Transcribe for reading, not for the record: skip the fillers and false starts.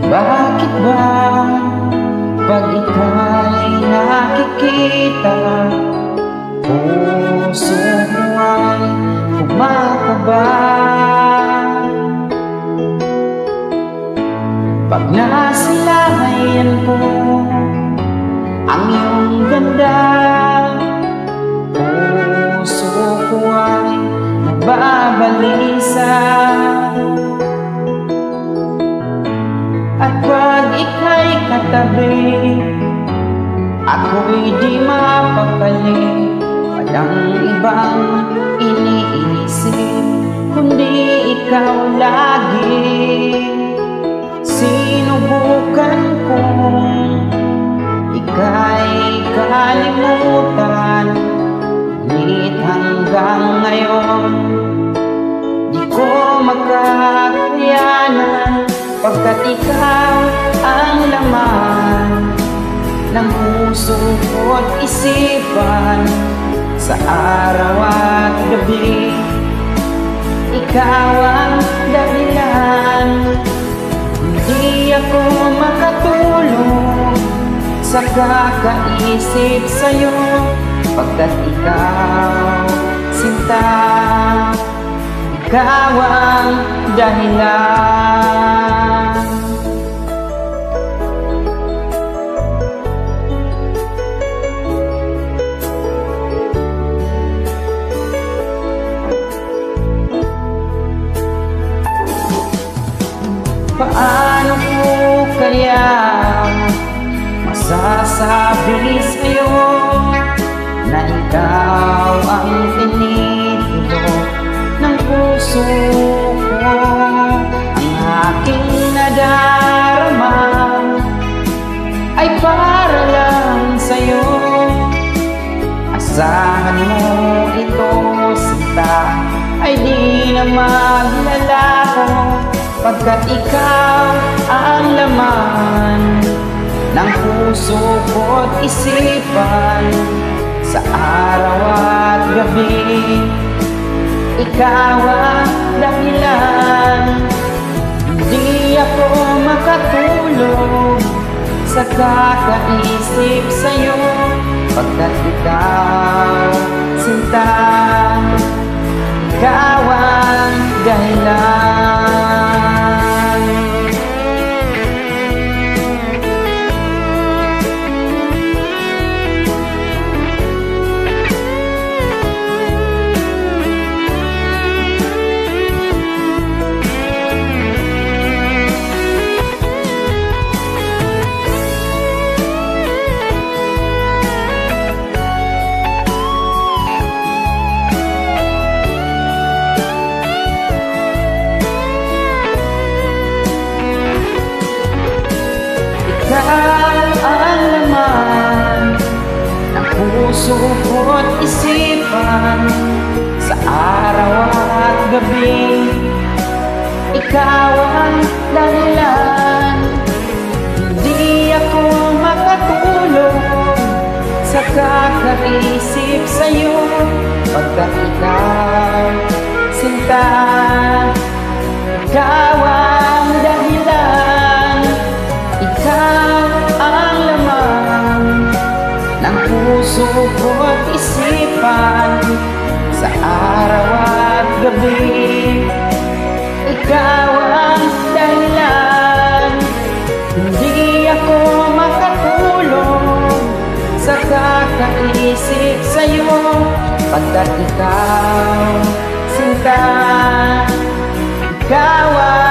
Bakit ba pag ika'y nakikita, puso ko ay kumakaba? Pag nasilayan ko ang iyong ganda, puso ko ay nababalisa. At pag ika'y katabi, ako'y di mapakali. Walang ibang iniisip kundi ikaw lagi. Sinubukan kong ika'y kalimutan, ngunit hanggang ngayon di ko makakayanan, pagkat ikaw ang laman ng puso ko't isipan. Sa araw at gabi, ikaw ang dahilan. Hindi ako makatulog sa kakaisip sa'yo, pagkat ikaw, sinta, ikaw ang dahilan. Paano ko kaya masasabi sa'yo na ikaw ang tinitilo ng puso ko? Ang aking nadarama ay para lang sa'yo. Asahan mo ito, sinta, ay di na maglalako, pagkat ikaw ang laman ng puso ko't isipan. Sa araw at gabi, ikaw ang dahilan. Hindi ako makatulog sa kakaisip sa'yo, pagkat ikaw, sinta, ikaw ang dahilan. Ikaw ang laman ng puso ko't isipan. Sa araw at gabi, ikaw ang dahilan. Hindi ako makatulog sa kakaisip sa'yo, pagkat ikaw, sinta, ikaw ang dahilan. Ikaw ang laman ng puso ko't isipan. Sa araw at gabi, ikaw ang dahilan. Hindi ako makatulog sa kakaisip sa'yo, pagkat ikaw, sinta, ikaw ang